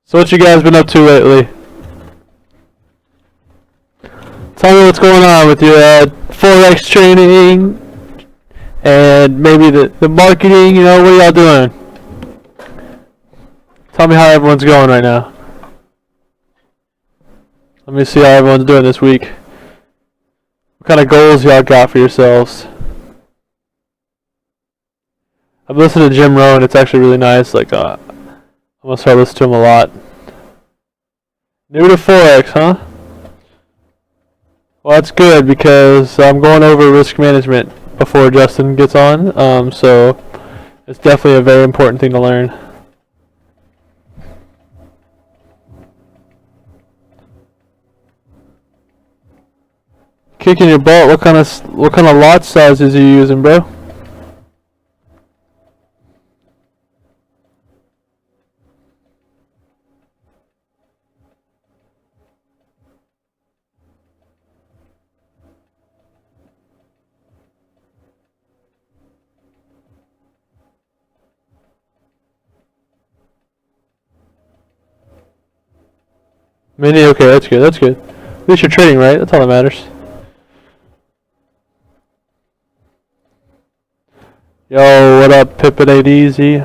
So what you guys been up to lately? Tell me what's going on with your Forex training and maybe the marketing, what are y'all doing? Tell me how everyone's going right now. Let me see how everyone's doing this week. What kind of goals y'all got for yourselves? I've listened to Jim Rohn. It's actually really nice. I'm gonna start listening to him a lot. New to Forex, huh? Well, that's good because I'm going over risk management before Justin gets on. So it's definitely a very important thing to learn. Kicking your butt. What kind of lot sizes are you using, bro? Mini, okay, that's good, that's good. At least you're trading, right? That's all that matters. Yo, what up, Pippin ain't easy?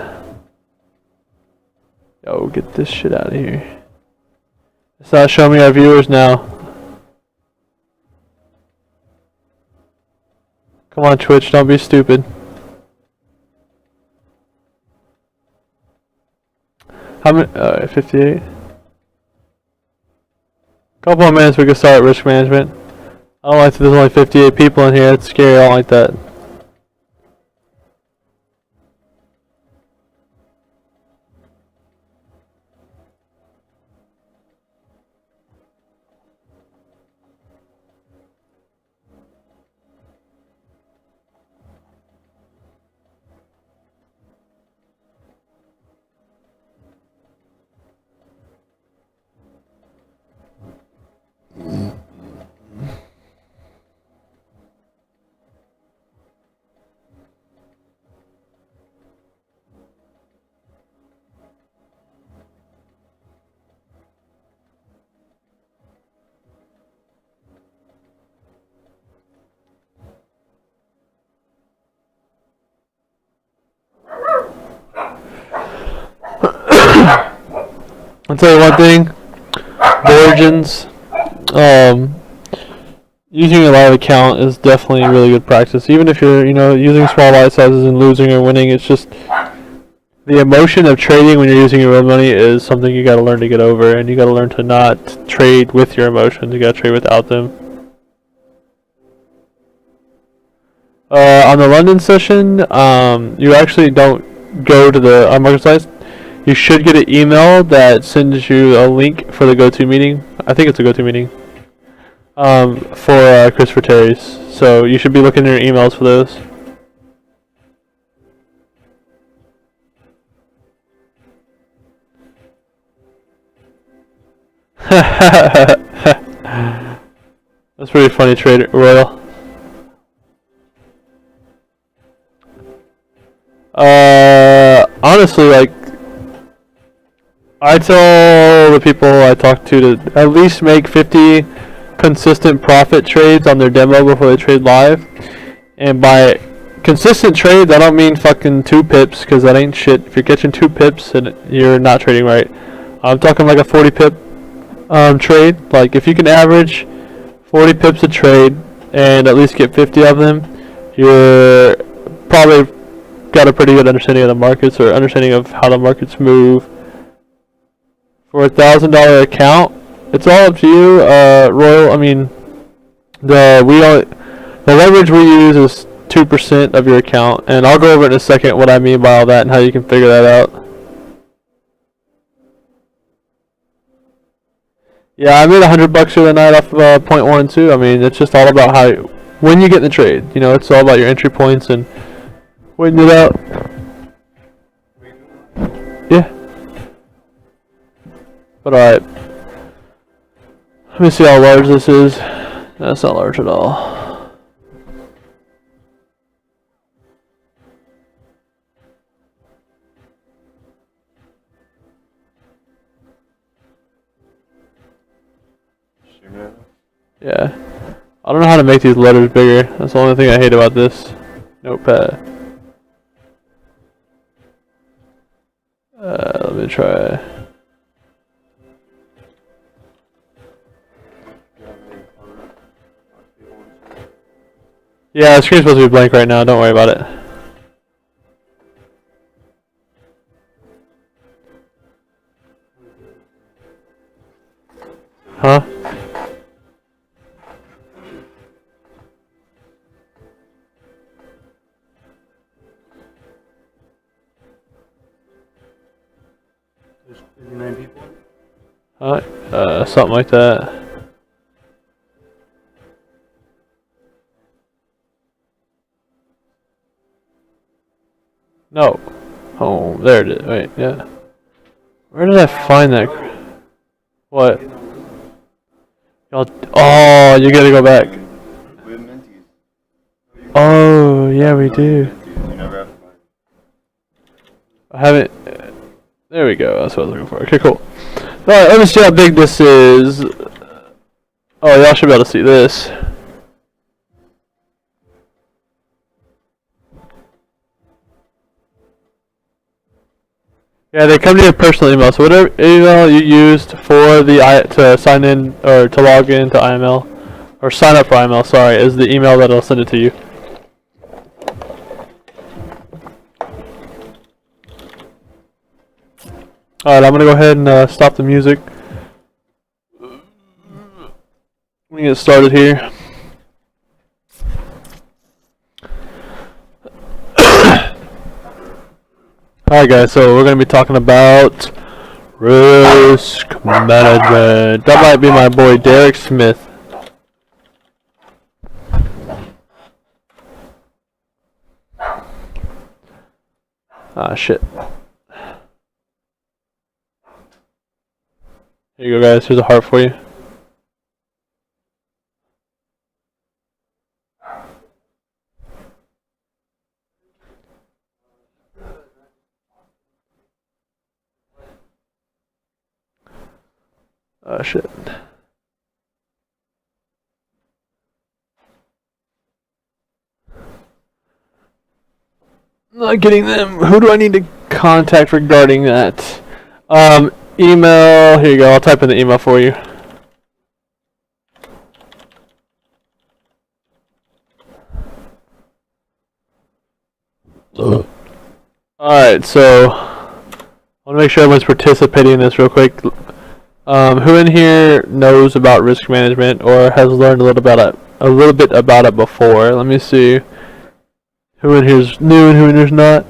Yo, get this shit out of here. It's not showing me our viewers now. Come on, Twitch, don't be stupid. How many? 58. Couple of minutes we can start risk management. I don't like that there's only 58 people in here. It's scary. I don't like that. I'll tell you one thing, origins, using a live account is definitely a really good practice. Even if you're, using small lot sizes and losing or winning, it's just the emotion of trading when you're using your own money is something you gotta learn to get over, and you gotta learn to not trade with your emotions. You gotta trade without them. On the London session, you actually don't go to the Imarketslive. You should get an email that sends you a link for the go-to meeting. I think it's a go-to meeting for Christopher Terry's. So you should be looking at your emails for those. That's pretty funny, Trader Royal. Honestly, I tell the people I talk to at least make 50 consistent profit trades on their demo before they trade live. And by consistent trades, I don't mean fucking 2 pips, because that ain't shit. If you're catching 2 pips, then you're not trading right. I'm talking like a 40 pip trade. Like, if you can average 40 pips a trade and at least get 50 of them, you're probably got a pretty good understanding of the markets, or understanding of how the markets move. For $1,000 account, it's all up to you, Royal. I mean, the leverage we use is 2% of your account, and I'll go over in a second what I mean by all that and how you can figure that out. Yeah, I made $100 the other night off of 0.12. I mean, it's just all about when you get in the trade. It's all about your entry points and waiting it out. Yeah. But alright. Let me see how large this is. That's not large at all. Yeah. I don't know how to make these letters bigger. That's the only thing I hate about this notepad. Let me try. Yeah, the screen's supposed to be blank right now. Don't worry about it. Huh? There's 59 people. Something like that. No. Oh, there it is. Wait, yeah. Where did I find that? What? Oh, you gotta go back. We have Minties. Oh, yeah, we do. You never have to buy. I haven't. There we go. That's what I was looking for. Okay, cool. Alright, let me see how big this is. Oh, y'all should be able to see this. Yeah, they come to your personal email. So whatever email you used for the to sign in or to log in to IML or sign up for IML, sorry, is the email that'll send it to you. Alright, I'm gonna go ahead and stop the music. We get started here. Alright guys, so we're going to be talking about risk management. That might be my boy Derek Smith. Ah, shit. Here you go guys, here's a heart for you. Oh shit. Not getting them. Who do I need to contact regarding that? Email. Here you go. I'll type in the email for you. Alright, so I want to make sure everyone's participating in this real quick. Who in here knows about risk management or has learned a little bit about it before? Let me see. Who in here's new and who in here's not?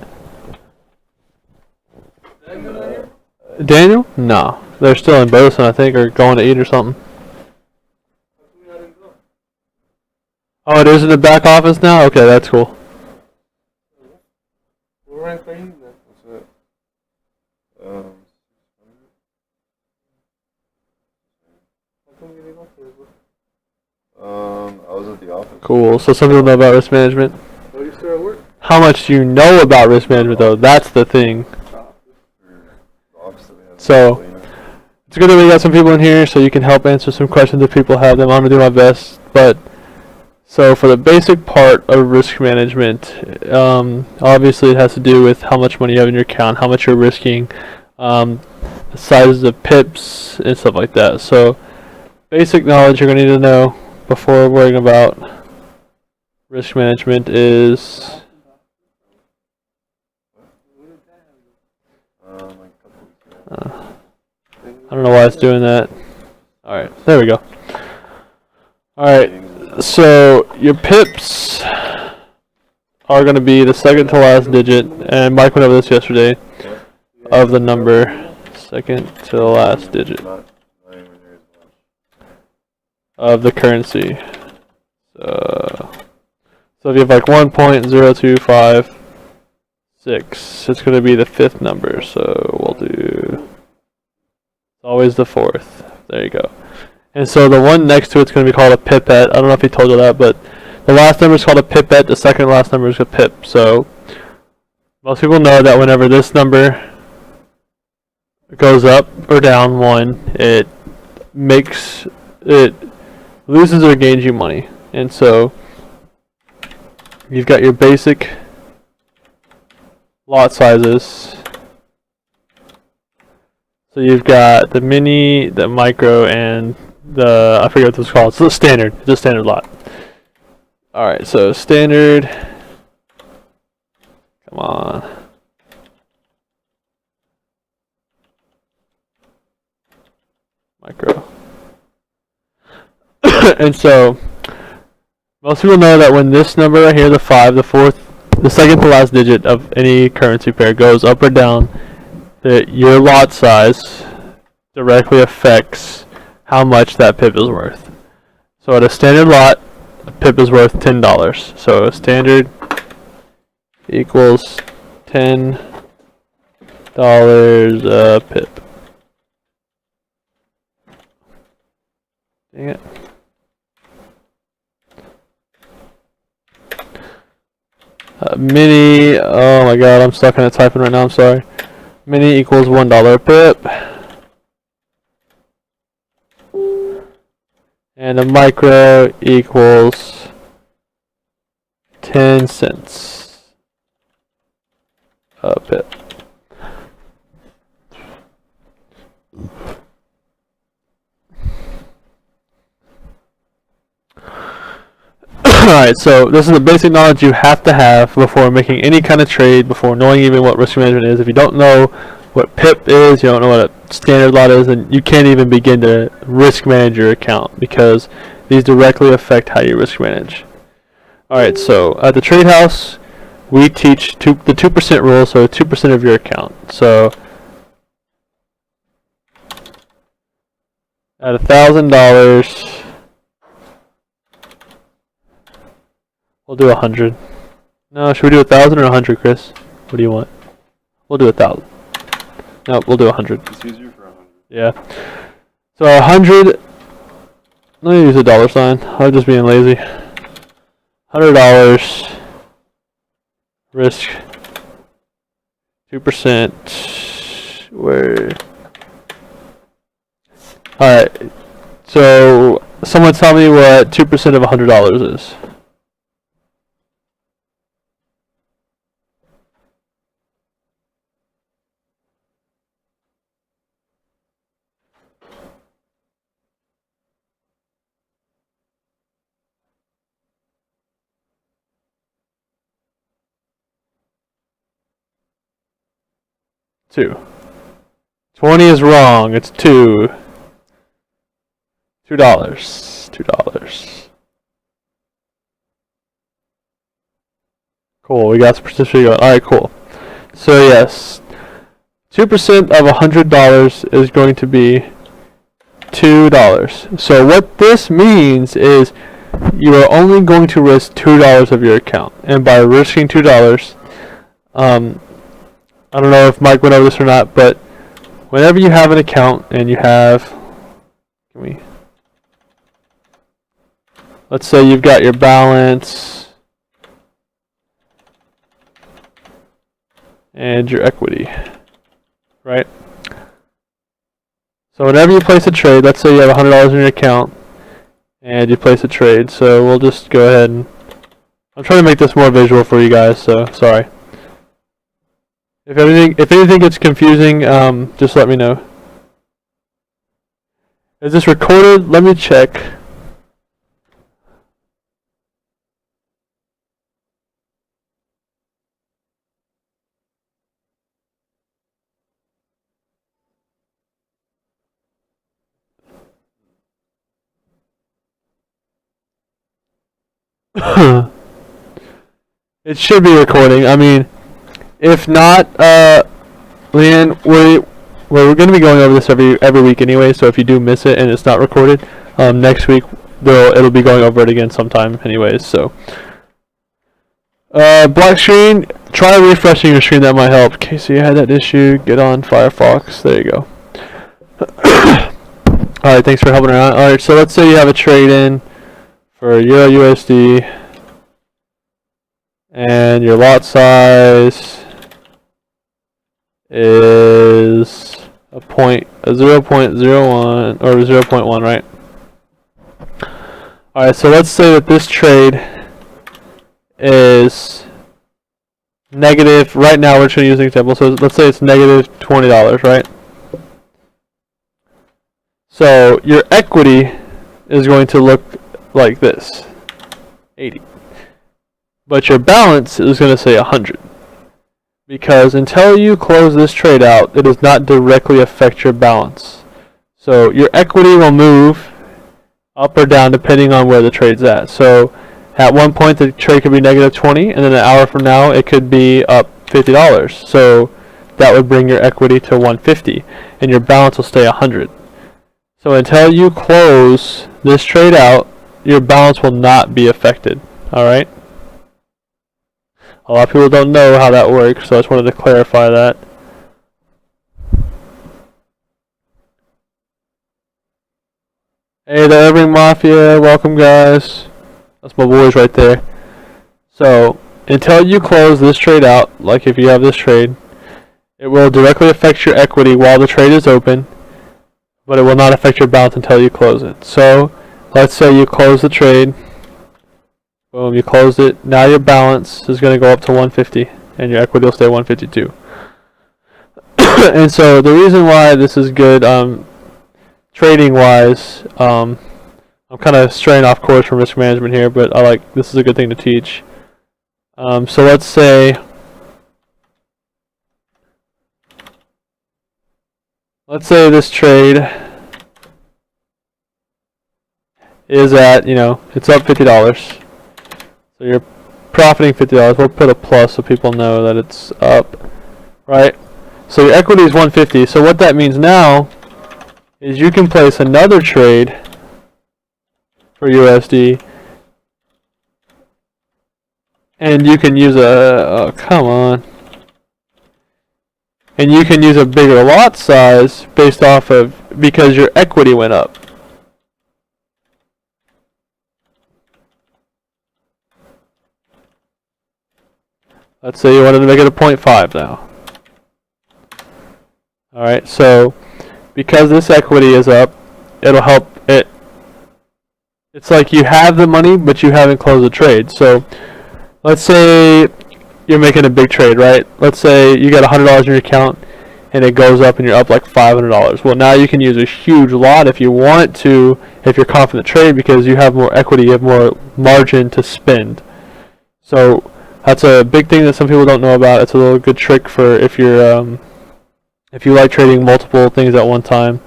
Daniel? No, they're still in Boson, I think, or going to eat or something. Oh, it is in the back office now. Okay, that's cool. I was at the office. Cool. So some people know about risk management. Oh, you still at work? How much do you know about risk management, though? That's the thing. So it's good that we got some people in here, so you can help answer some questions if people have them. I'm gonna do my best. But so for the basic part of risk management, obviously it has to do with how much money you have in your account, how much you're risking, the sizes of pips and stuff like that. So basic knowledge you're gonna need to know before worrying about risk management is I don't know why it's doing that. Alright, there we go. Alright, so your pips are going to be the second to last digit, and Mike went over this yesterday, of the number, second to the last digit of the currency. So if you have like 1.0256, it's going to be the fifth number, so we'll do always the fourth. There you go. And so the one next to it's going to be called a pipette. I don't know if he told you that, but the last number is called a pipette. The second to last number is a pip. So most people know that whenever this number goes up or down one, it makes it loses or gains you money. And so you've got your basic lot sizes. So you've got the mini, the micro, and the, I forget what this is called. It's the standard. It's a standard lot. Alright, so standard. Come on. Micro. And so most people know that when this number right here, the 5, the second to last digit of any currency pair goes up or down, that your lot size directly affects how much that pip is worth. So at a standard lot, a pip is worth $10. So a standard equals $10 a pip. Dang it. Mini, oh my god, I'm stuck in a typing right now, I'm sorry. Mini equals $1 a pip. And a micro equals 10 cents a pip. Alright, so this is the basic knowledge you have to have before making any kind of trade, before knowing even what risk management is. If you don't know what PIP is, you don't know what a standard lot is, then you can't even begin to risk manage your account, because these directly affect how you risk manage. Alright, so at the trade house, we teach the 2% rule, so 2% of your account. So at $1,000, we'll do 100. No, should we do 1,000 or 100, Chris? What do you want? We'll do 1,000. No, we'll do 100. It's easier for 100. Yeah. So 100. Let me use a dollar sign. I'm just being lazy. $100. Risk 2%. Where? Alright. So someone tell me what 2% of $100 is. Two. 20 is wrong. It's $2. $2. Cool. We got some participation going. Alright, cool. So yes, 2% of $100 is going to be $2. So what this means is you are only going to risk $2 of your account, and by risking $2, I don't know if Mike went over this or not, but whenever you have an account and you have, let's say you've got your balance and your equity, right? So whenever you place a trade, let's say you have $100 in your account and you place a trade. So we'll just go ahead and, I'm trying to make this more visual for you guys, so sorry. If anything gets confusing, just let me know. Is this recorded? Let me check. It should be recording. I mean, if not, Leanne, we're going to be going over this every week anyway. So if you do miss it and it's not recorded, next week it'll be going over it again sometime, anyways. So, black screen. Try refreshing your screen. That might help. Casey, you had that issue. Get on Firefox. There you go. All right. Thanks for helping her out. All right. So let's say you have a trade in for Euro USD, and your lot size is a 0.01 or 0.1, right? Alright, so let's say that this trade is negative. Right now we're just going to use an example. So let's say it's negative $20, right? So your equity is going to look like this, 80. But your balance is going to say 100. Because until you close this trade out, it does not directly affect your balance. So your equity will move up or down depending on where the trade's at. So at one point the trade could be negative 20, and then an hour from now it could be up $50. So that would bring your equity to 150, and your balance will stay 100. So until you close this trade out, your balance will not be affected. Alright? A lot of people don't know how that works, so I just wanted to clarify that. Hey, the Irving Mafia, welcome guys. That's my boys right there. So, until you close this trade out, like if you have this trade, it will directly affect your equity while the trade is open, but it will not affect your balance until you close it. So, let's say you close the trade. Boom, you closed it. Now your balance is going to go up to 150, and your equity will stay 152. And so the reason why this is good, trading wise, I'm kind of straying off course from risk management here, but this is a good thing to teach. So let's say this trade is at, it's up $50. So you're profiting $50. We'll put a plus so people know that it's up, right? So your equity is 150. So what that means now is you can place another trade for USD, and you can use and you can use a bigger lot size based off of, because your equity went up. Let's say you wanted to make it a 0.5 now. Alright, so because this equity is up, it'll help it. It's like you have the money, but you haven't closed the trade. So let's say you're making a big trade, right? Let's say you got $100 in your account and it goes up and you're up like $500. Well, now you can use a huge lot if you want to, if you're confident trade, because you have more equity, you have more margin to spend. So that's a big thing that some people don't know about. It's a little good trick for if you like trading multiple things at one time.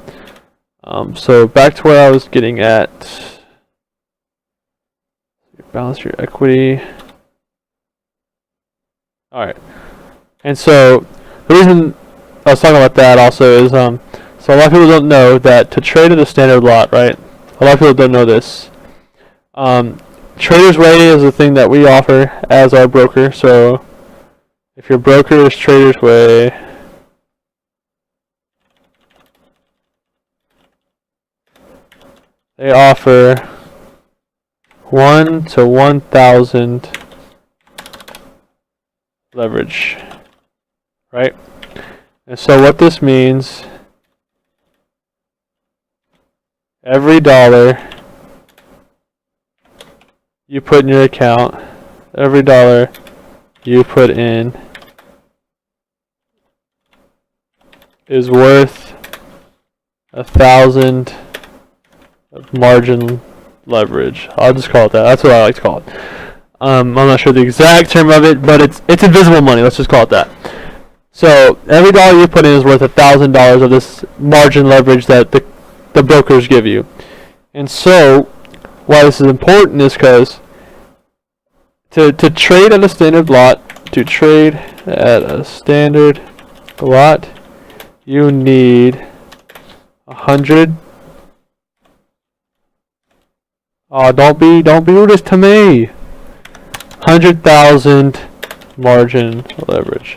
So back to where I was getting at. Balance your equity. Alright. And so the reason I was talking about that also is so a lot of people don't know that to trade at a standard lot, right? A lot of people don't know this. Trader's Way is the thing that we offer as our broker. So if your broker is Trader's Way, they offer 1 to 1,000 leverage, right? And so what this means, every dollar you put in your account, every dollar you put in is worth 1,000 of margin leverage. I'll just call it that. That's what I like to call it. I'm not sure the exact term of it, but it's invisible money. Let's just call it that. So every dollar you put in is worth $1,000 of this margin leverage that the brokers give you. And so why this is important is because to trade at a standard lot, you need 100. Oh, don't be rude to me. 100,000 margin leverage.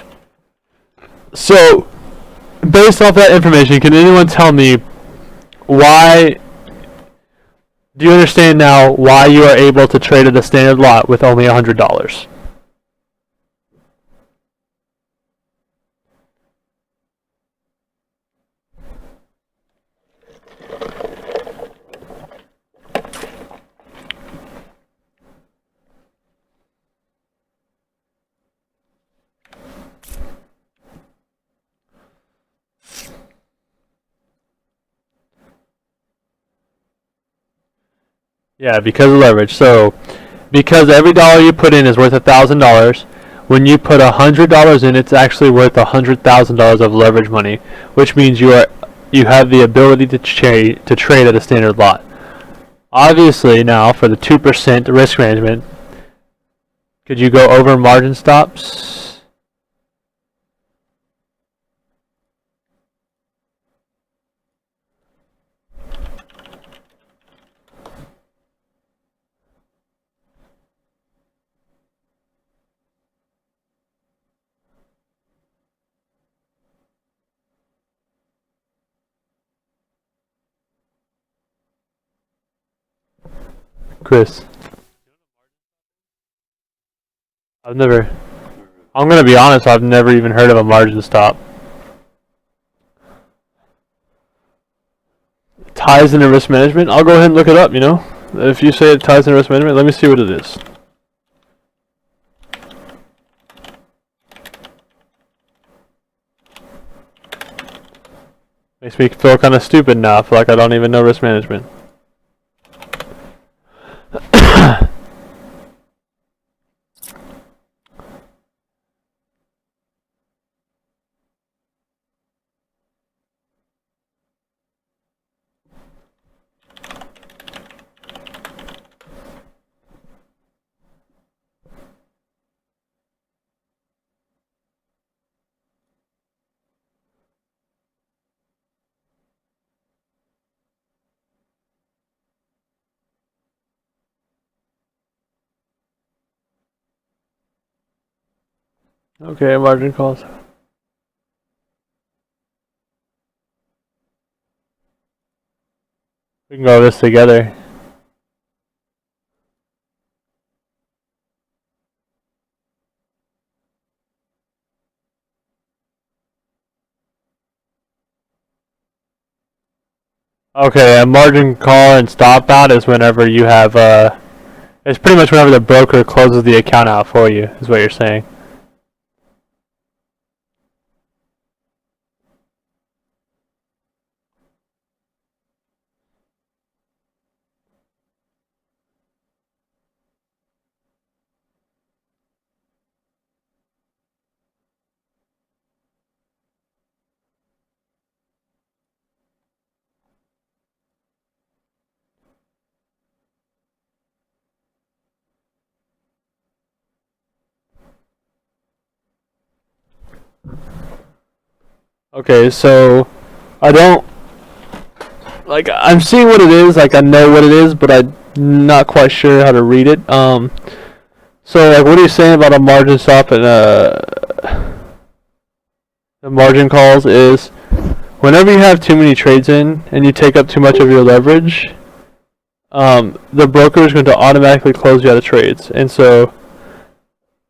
So, based off that information, can anyone tell me why? Do you understand now why you are able to trade at a standard lot with only $100? Yeah, because of leverage. So, because every dollar you put in is worth $1,000, when you put $100 in, it's actually worth $100,000 of leverage money, which means you have the ability to trade at a standard lot. Obviously, now for the 2% risk management, could you go over margin stops? Chris, I'm gonna be honest, I've never even heard of a margin stop. Ties into risk management? I'll go ahead and look it up, you know? If you say it ties into risk management, let me see what it is. Makes me feel kind of stupid now. I feel like I don't even know risk management. Okay, margin calls. We can go over this together. Okay, a margin call and stop out is whenever you have it's pretty much whenever the broker closes the account out for you, is what you're saying. Okay, so I'm seeing what it is, like I know what it is, but I'm not quite sure how to read it. So like what are you saying about a margin stop and the margin calls is whenever you have too many trades in and you take up too much of your leverage, the broker is going to automatically close you out of trades. And so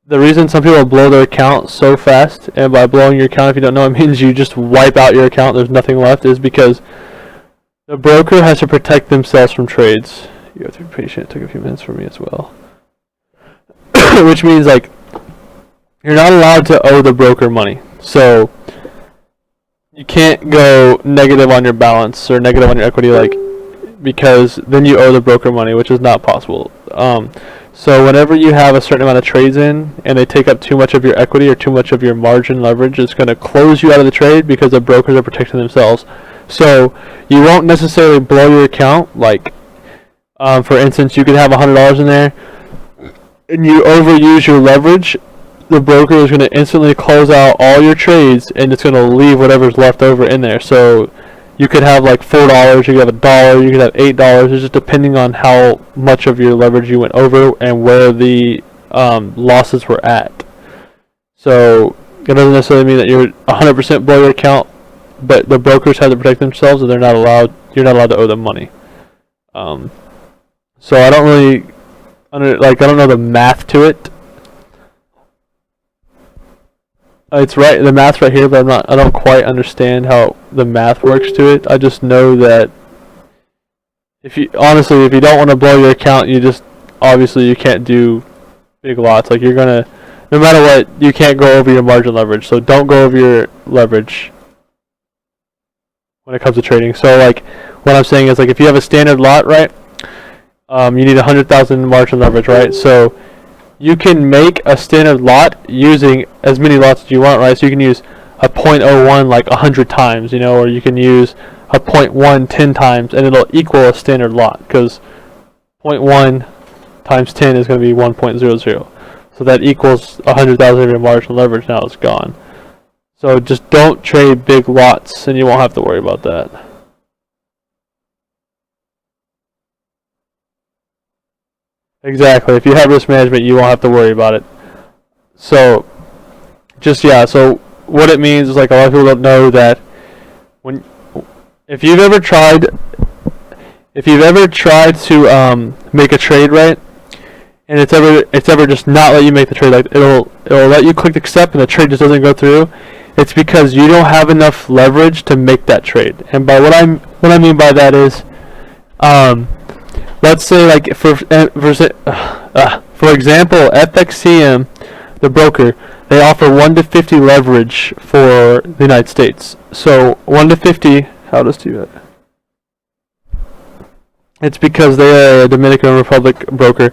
the reason some people blow their account so fast, and by blowing your account, if you don't know, it means you just wipe out your account, there's nothing left, is because the broker has to protect themselves from trades. You have to be patient. It took a few minutes for me as well. Which means, like, you're not allowed to owe the broker money. So, you can't go negative on your balance or negative on your equity, like, because then you owe the broker money, which is not possible. So whenever you have a certain amount of trades in and they take up too much of your equity or too much of your margin leverage, it's going to close you out of the trade because the brokers are protecting themselves. So you won't necessarily blow your account. Like, for instance, you could have $100 in there and you overuse your leverage. The broker is going to instantly close out all your trades and it's going to leave whatever's left over in there. So you could have like $4, you could have $1, you could have $8. It's just depending on how much of your leverage you went over and where the losses were at. So it doesn't necessarily mean that you're 100% below your account, but the brokers have to protect themselves, and you're not allowed to owe them money. So I don't really I don't know the math to it. It's right, the math's right here, but I don't quite understand how the math works to it. I just know that if you don't want to blow your account, obviously you can't do big lots. Like, you're gonna, no matter what, you can't go over your margin leverage. So don't go over your leverage when it comes to trading. So like, what I'm saying is, like, if you have a standard lot, right, you need 100,000 margin leverage, right? So you can make a standard lot using as many lots as you want, right? So you can use a 0.01 like 100 times, you know, or you can use a 0.1 10 times, and it'll equal a standard lot, because 0.1 times 10 is going to be 1.00. So that equals 100,000 of your margin leverage. Now it's gone. So just don't trade big lots, and you won't have to worry about that. Exactly. If you have risk management, you won't have to worry about it. So, so what it means is, like, a lot of people don't know that if you've ever tried to make a trade, right, and it's ever just not let you make the trade, like it'll let you click accept and the trade just doesn't go through, it's because you don't have enough leverage to make that trade. And by what I mean by that is, let's say, like, for example, FXCM, the broker, they offer 1 to 50 leverage for the United States. So 1 to 50, how does do that? It's because they are a Dominican Republic broker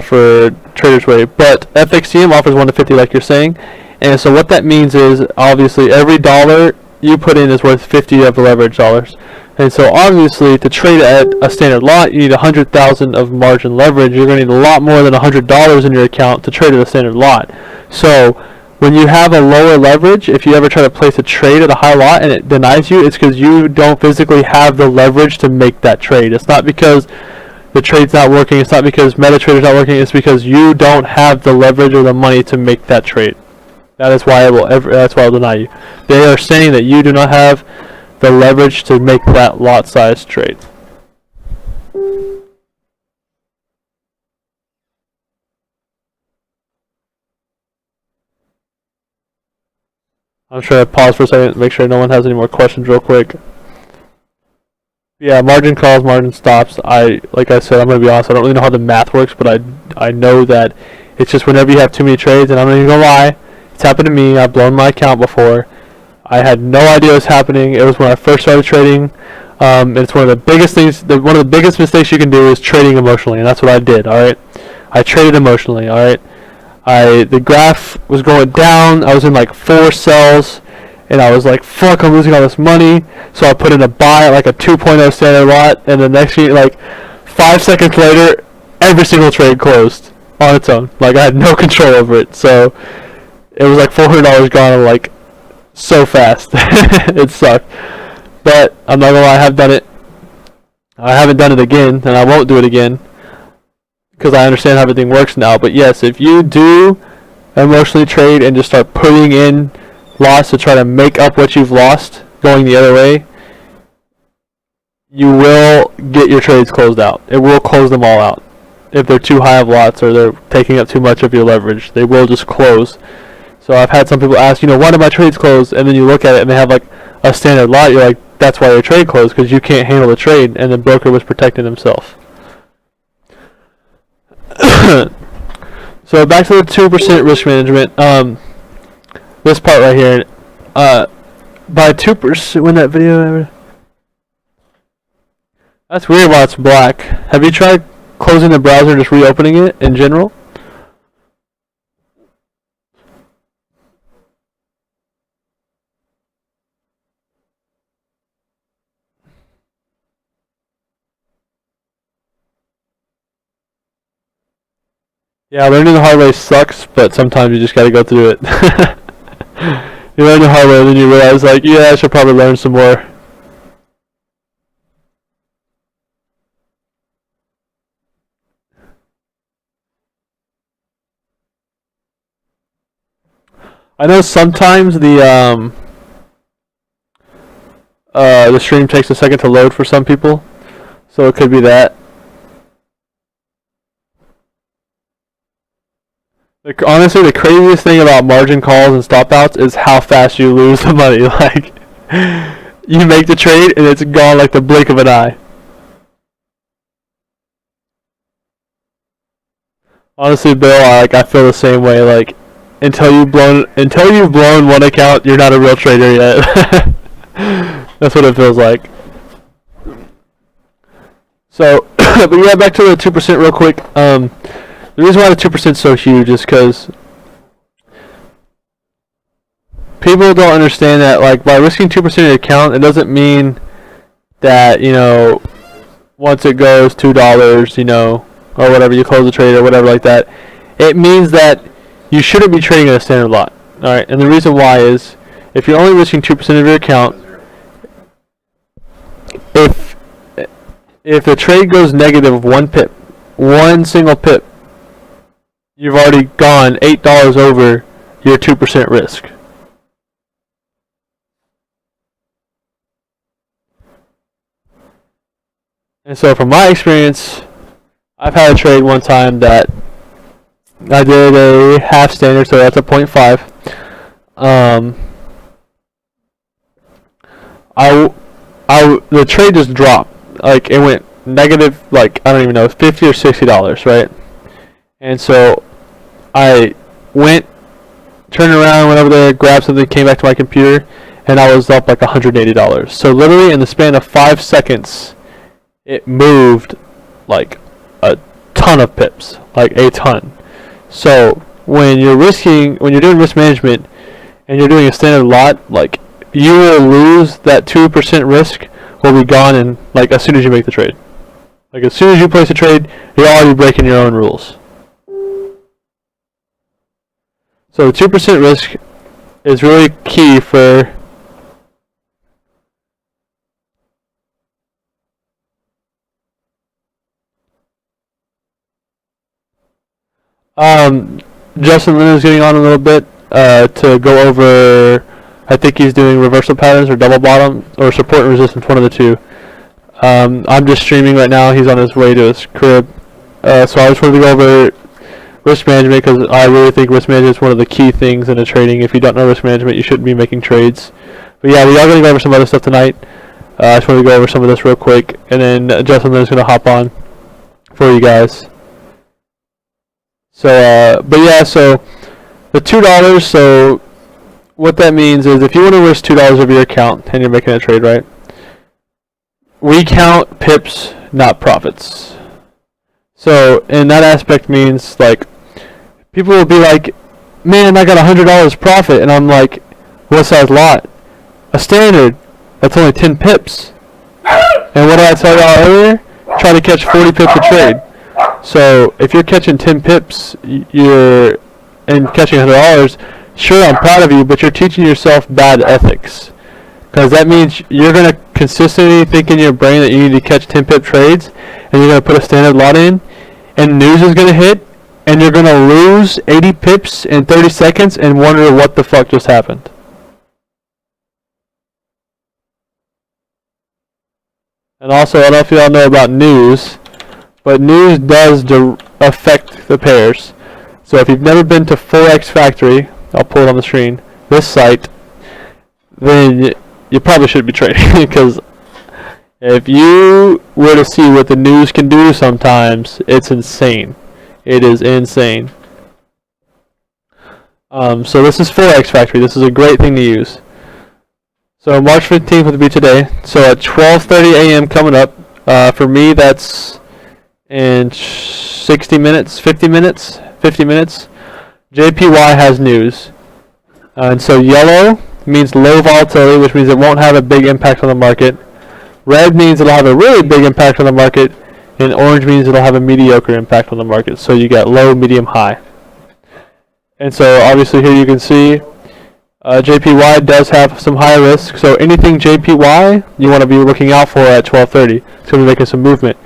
for Traders Way. But FXCM offers 1 to 50, like you're saying. And so what that means is, obviously, every dollar you put in is worth 50 of the leverage dollars. And so obviously, to trade at a standard lot, you need 100,000 of margin leverage. You're going to need a lot more than $100 in your account to trade at a standard lot. So when you have a lower leverage, if you ever try to place a trade at a high lot and it denies you, it's because you don't physically have the leverage to make that trade. It's not because the trade's not working. It's not because MetaTrader's not working. It's because you don't have the leverage or the money to make that trade. That is why that's why it'll deny you. They are saying that you do not have the leverage to make that lot size trade. I'm sure I pause for a second to make sure no one has any more questions real quick. Yeah, margin calls, margin stops. Like I said, I'm going to be honest, I don't really know how the math works, but I know that it's just whenever you have too many trades, and I'm not even going to lie, it's happened to me. I've blown my account before. I had no idea what was happening. It was when I first started trading. It's one of the biggest things, one of the biggest mistakes you can do is trading emotionally, and that's what I did, alright? I traded emotionally, alright? The graph was going down. I was in like 4 sells, and I was like, fuck, I'm losing all this money. So I put in a buy at like a 2.0 standard lot, and the next thing, like 5 seconds later, every single trade closed on its own. Like, I had no control over it. So it was like $400 gone, like, so fast. It sucked. But I'm not gonna lie, I have done it. I haven't done it again, and I won't do it again, because I understand how everything works now. But yes, if you do emotionally trade and just start putting in loss to try to make up what you've lost going the other way, you will get your trades closed out. It will close them all out. If they're too high of lots or they're taking up too much of your leverage, they will just close. So I've had some people ask, why did my trades close? And then you look at it and they have like a standard lot. You're like, that's why your trade closed, because you can't handle the trade, and the broker was protecting himself. So back to the 2% risk management. This part right here. By 2%, when that video. That's weird why it's black. Have you tried closing the browser and just reopening it in general? Yeah, learning the hard way sucks, but sometimes you just gotta go through it. You learn the hard way, and then you realize, like, yeah, I should probably learn some more. I know sometimes the stream takes a second to load for some people, so it could be that. Honestly, the craziest thing about margin calls and stop outs is how fast you lose the money. Like, you make the trade and it's gone like the blink of an eye. Honestly, Bill, I feel the same way. Like, until you've blown one account, you're not a real trader yet. That's what it feels like. So But yeah, back to the 2% real quick. The reason why the 2% is so huge is because people don't understand that, like, by risking 2% of your account, it doesn't mean that, you know, once it goes $2, you know, or whatever, you close the trade or whatever like that. It means that you shouldn't be trading at a standard lot. Alright, and the reason why is, if you're only risking 2% of your account, if the trade goes negative 1 pip, one single pip, you've already gone $8 over your 2% risk. And so from my experience, I've had a trade one time that I did a half standard, so that's a 0.5. The trade just dropped. Like, it went negative, like, I don't even know, $50 or $60, right? And so I turned around, went over there, grabbed something, came back to my computer, and I was up like $180. So literally in the span of 5 seconds, it moved like a ton of pips, like a ton. So when you're doing risk management and you're doing a standard lot, like, you will lose that 2% risk will be gone in, like, as soon as you make the trade. Like, as soon as you place a trade, you're already breaking your own rules. So the 2% risk is really key for Justin Lin is getting on a little bit to go over, I think he's doing reversal patterns or double bottom or support and resistance, one of the two. I'm just streaming right now. He's on his way to his crib. So I just wanted to go over risk management because I really think risk management is one of the key things in the trading. If you don't know risk management, you shouldn't be making trades. But yeah, we are going to go over some other stuff tonight. I just wanted to go over some of this real quick, and then Justin Lin is going to hop on for you guys. So, but yeah, so the $2, so what that means is if you want to risk $2 of your account and you're making a trade, right? We count pips, not profits. So, in that aspect means, like, people will be like, man, I got $100 profit, and I'm like, what size lot? A standard. That's only 10 pips. And what did I tell y'all earlier? Try to catch 40 pips a trade. So if you're catching 10 pips, and catching $100, sure, I'm proud of you, but you're teaching yourself bad ethics. Because that means you're going to consistently think in your brain that you need to catch 10 pip trades, and you're going to put a standard lot in, and news is going to hit, and you're going to lose 80 pips in 30 seconds and wonder what the fuck just happened. And also, I don't know if y'all know about news, but news does affect the pairs. So if you've never been to Forex Factory, I'll pull it on the screen, this site, then you probably shouldn't be trading, because if you were to see what the news can do sometimes, it's insane. It is insane. So this is Forex Factory. This is a great thing to use. So March 15th would be today. So at 12:30 a.m. coming up, for me that's in 60 minutes, 50 minutes, JPY has news. And so yellow means low volatility, which means it won't have a big impact on the market. Red means it'll have a really big impact on the market, and orange means it'll have a mediocre impact on the market. So you got low, medium, high. And so obviously here you can see JPY does have some high risk. So anything JPY you want to be looking out for at 12:30. It's going to be making some movement.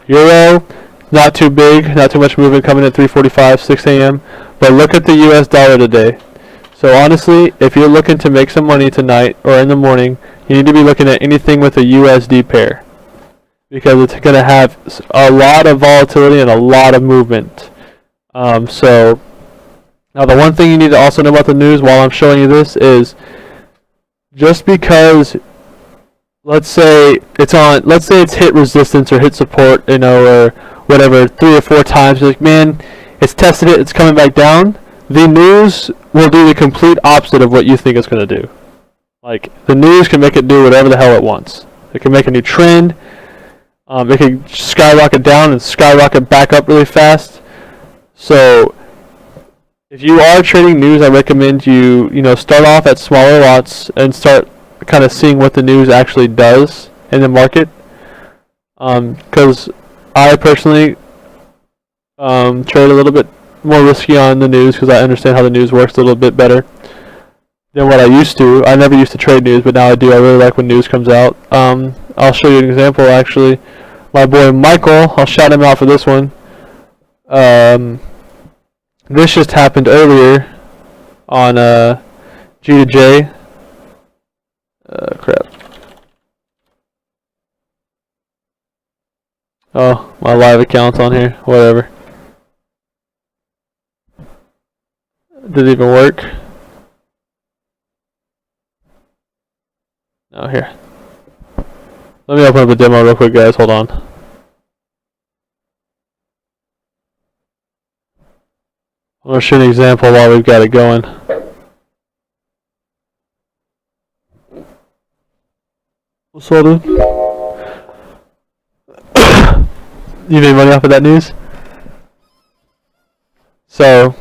Euro, not too big, not too much movement coming at 3:45, 6 a.m. But look at the US dollar today. So honestly, if you're looking to make some money tonight or in the morning, you need to be looking at anything with a USD pair, because it's going to have a lot of volatility and a lot of movement. So now the one thing you need to also know about the news while I'm showing you this is, just because let's say it's hit resistance or hit support, you know, or whatever 3 or 4 times, you're like, man, it's tested it, it's coming back down. The news will do the complete opposite of what you think it's going to do. Like, the news can make it do whatever the hell it wants. It can make a new trend. It can skyrocket down and skyrocket back up really fast. So if you are trading news, I recommend you start off at smaller lots and start kind of seeing what the news actually does in the market. Because I personally trade a little bit more risky on the news because I understand how the news works a little bit better than what I used to. I never used to trade news, but now I do. I really like when news comes out. I'll show you an example actually. My boy Michael, I'll shout him out for this one. This just happened earlier on G2J. Crap. Oh, my live account's on here. Whatever. Did it even work? No, here. Let me open up the demo real quick, guys. Hold on. I'm going to show you an example while we've got it going. What's up, dude? You made money off of that news? So.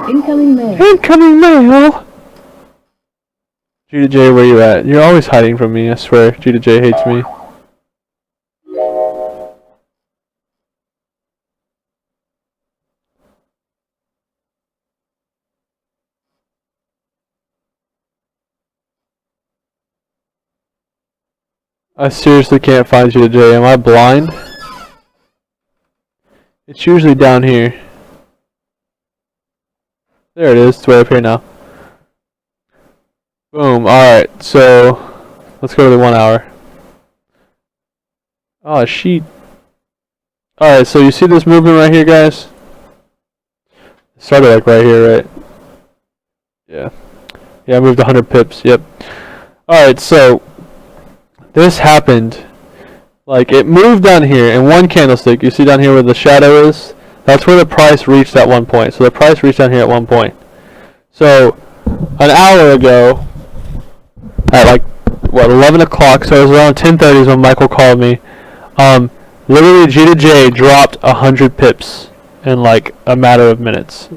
Incoming mail. Incoming mail! G2J, where you at? You're always hiding from me, I swear. G2J hates me. I seriously can't find G2J. Am I blind? It's usually down here. There it is. It's way up here now. Boom. Alright, so let's go to the 1 hour. Oh, sheet. Alright, so you see this movement right here, guys? It started like right here, right? Yeah. Yeah, I moved 100 pips. Yep. Alright, so this happened. Like, it moved down here in one candlestick. You see down here where the shadow is? That's where the price reached at one point. So the price reached down here at one point. So, an hour ago, at like, what, 11 o'clock, so it was around 10:30 when Michael called me. Literally G2J dropped 100 pips in like a matter of minutes.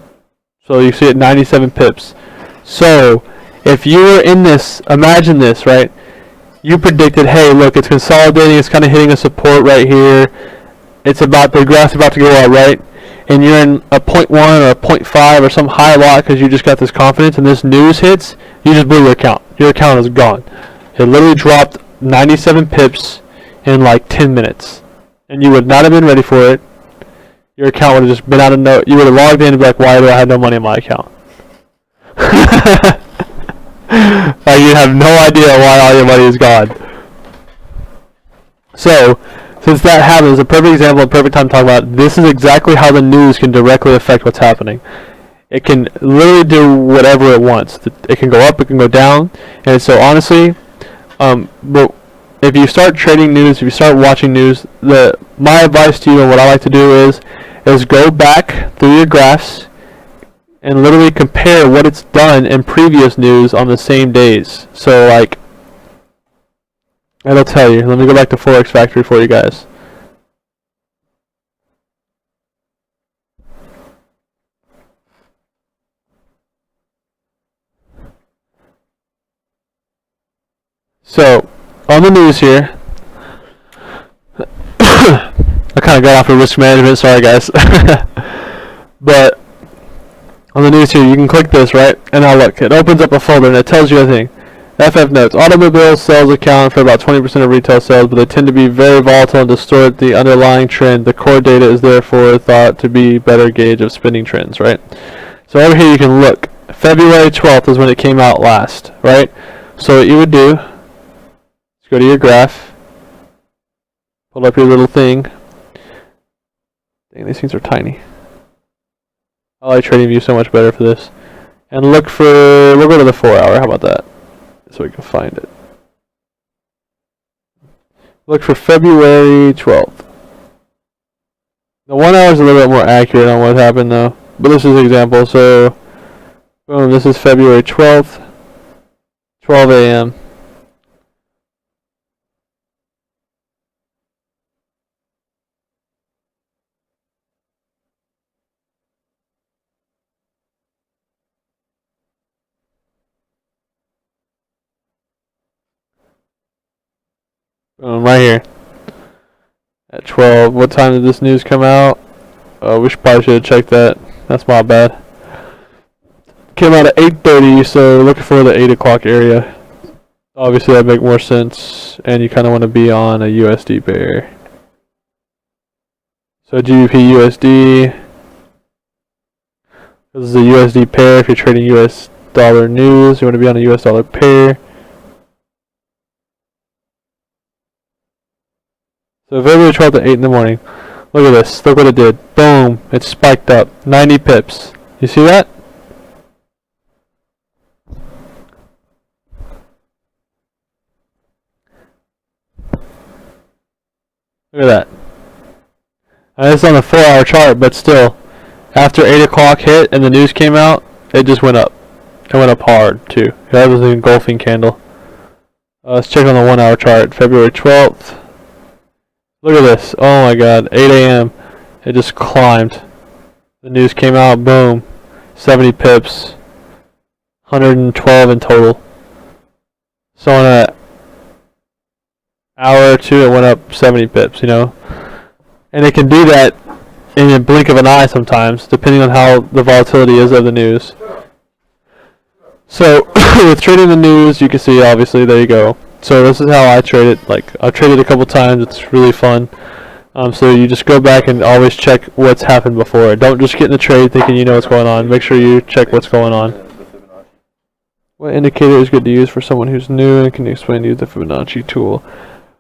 So you see it 97 pips. So, if you were in this, imagine this, right? You predicted, hey, look, it's consolidating, it's kind of hitting a support right here. It's about, the graph's about to go up, right? And you're in a 0.1 or a 0.5 or some high lot because you just got this confidence and this news hits, you just blew your account. Your account is gone. It literally dropped 97 pips in like 10 minutes. And you would not have been ready for it. Your account would have just been out of no, you would have logged in and be like, why do I have no money in my account? Like, you have no idea why all your money is gone. So, since that happens, a perfect example, a perfect time to talk about, this is exactly how the news can directly affect what's happening. It can literally do whatever it wants. It can go up, it can go down, and so honestly, but if you start trading news, if you start watching news, my advice to you and what I like to do is go back through your graphs and literally compare what it's done in previous news on the same days. So like, it'll tell you. Let me go back to Forex Factory for you guys. So, on the news here, I kind of got off of risk management, sorry guys. But on the news here, you can click this, right? And now look, it opens up a folder and it tells you everything. FF notes, automobile sales account for about 20% of retail sales, but they tend to be very volatile and distort the underlying trend. The core data is therefore thought to be better gauge of spending trends, right? So over here you can look. February 12th is when it came out last, right? So what you would do is go to your graph, pull up your little thing. Dang, these things are tiny. I like TradingView so much better for this. And look for, we'll go to the 4 hour, how about that? So we can find it. Look for February 12th. The 1 hour is a little bit more accurate on what happened though. But this is an example, so boom, this is February 12th, 12 a.m. Right here. At 12. What time did this news come out? We probably should have checked that. That's my bad. Came out at 8:30, so looking for the 8 o'clock area. Obviously, that make more sense, and you kind of want to be on a USD pair. So GBP USD. This is a USD pair. If you're trading US dollar news, you want to be on a US dollar pair. So February 12th at 8 in the morning. Look at this. Look what it did. Boom. It spiked up. 90 pips. You see that? Look at that. And it's on a 4-hour chart, but still. After 8 o'clock hit and the news came out, it just went up. It went up hard, too. That was an engulfing candle. Let's check on the 1-hour chart. February 12th. Look at this. Oh my god. 8 a.m. It just climbed. The news came out. Boom. 70 pips. 112 in total. So in an hour or two, it went up 70 pips, you know. And it can do that in a blink of an eye sometimes, depending on how the volatility is of the news. So, with trading the news, you can see, obviously, there you go. So this is how I trade it. Like, I've traded a couple times. It's really fun. So you just go back and always check what's happened before. Don't just get in the trade thinking you know what's going on. Make sure you check what's going on. What indicator is good to use for someone who's new, and can you explain to you the Fibonacci tool?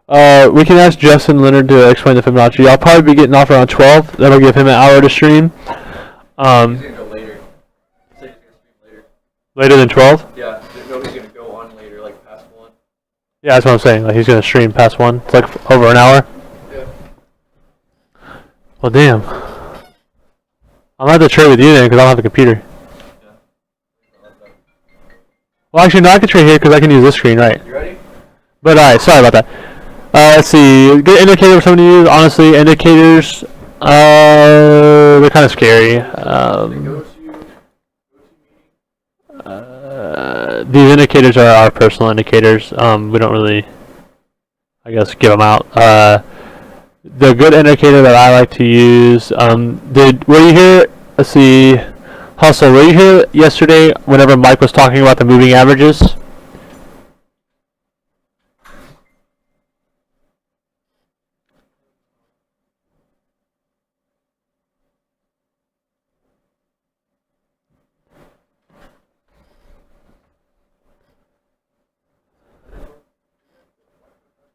We can ask Justin Leonard to explain the Fibonacci. I'll probably be getting off around 12. That'll give him an hour to stream. He's gonna go later. He said he's gonna stream later. Later than 12? Yeah, no, he's gonna go on later, like past 1. Yeah, that's what I'm saying. Like, he's going to stream past 1. It's like over an hour. Yeah. Well, damn. I'm going to have to trade with you then because I don't have a computer. Yeah. Well, actually, no, I can trade here because I can use this screen, right? You ready? But, alright, sorry about that. Let's see. Good indicator for someone to use. Honestly, indicators, they're kind of scary. These indicators are our personal indicators. We don't really, I guess, give them out. The good indicator that I like to use, were you here? Let's see. Hustle, were you here yesterday whenever Mike was talking about the moving averages?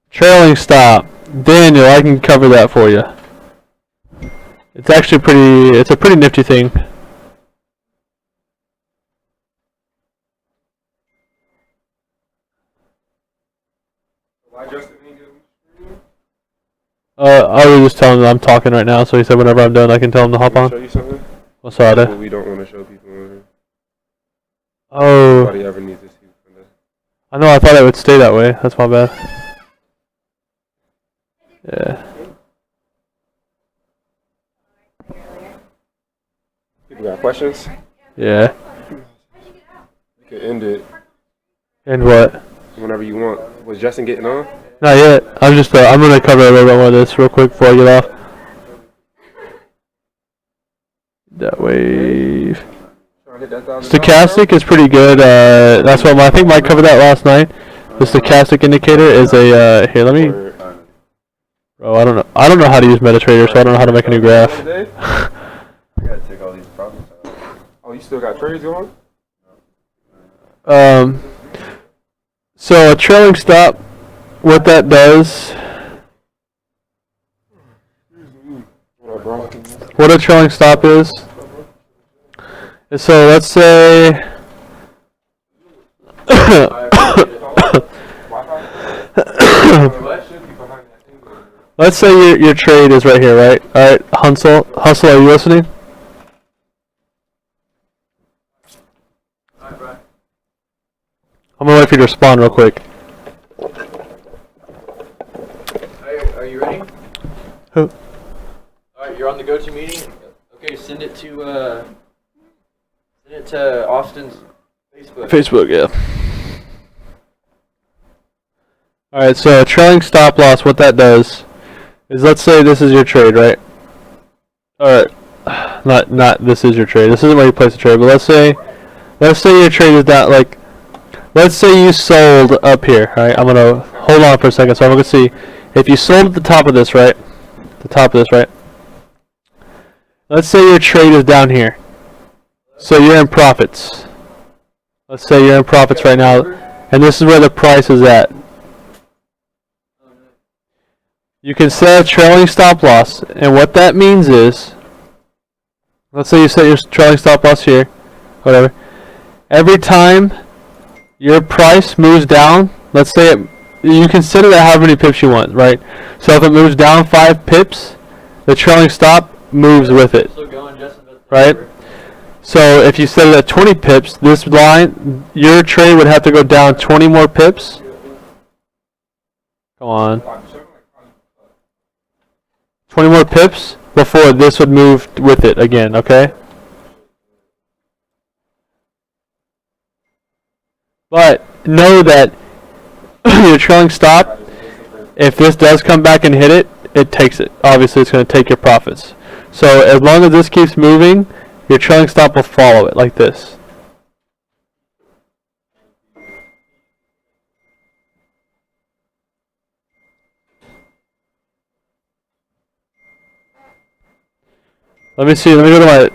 Trailing stop. Daniel, I can cover that for you. It's actually it's a pretty nifty thing. Why Justin ain't getting stream? I was just telling him I'm talking right now, so he said whenever I'm done I can tell him to hop Show on. you something? What's that? What we don't want to show people on here. Oh. Nobody ever needs to see from this. I know, I thought it would stay that way. That's my bad. Yeah. People got questions? Yeah. You can end it And what? whenever you want. Was Justin getting on? Not yet. I'm gonna cover a little bit more of this real quick before I get off. That wave. Trying to hit that $1,000 Stochastic is pretty good. That's what I think Mike covered that last night. The stochastic indicator is a here. Let me. Bro, I don't know how to use MetaTrader, so I don't know how to make a new graph. I gotta take all these problems out. Oh, you still got trades going? So a trailing stop, what that does, What up, bro? what a trailing stop is so let's say let's say your trade is right here, right? Alright, Hustle, are you listening? I'm gonna wait for you to respond real quick. Are you ready? Who? Alright, you're on the go-to meeting. Okay, send it to Austin's Facebook. Facebook, yeah. Alright, so a trailing stop loss, what that does is, let's say this is your trade, right? Alright, not this is your trade. This isn't where you place a trade, but let's say your trade is that, like, let's say you sold up here, right? I'm gonna hold on for a second, so I'm gonna see if you sold at the top of this, right? The top of this, right? Let's say your trade is down here, so you're in profits. Let's say you're in profits right now, and this is where the price is at. You can set a trailing stop loss, and what that means is, let's say you set your trailing stop loss here, whatever. Every time your price moves down, let's say you can set it at how many pips you want, right? So if it moves down 5 pips, the trailing stop moves with it, Still going, Justin, but right? So if you set it at 20 pips, this line, your trade would have to go down 20 more pips. Come on. 20 more pips before this would move with it again, okay? But know that your trailing stop, if this does come back and hit it, it takes it. Obviously, it's going to take your profits. So as long as this keeps moving, your trailing stop will follow it like this. Let me see. Let me go to my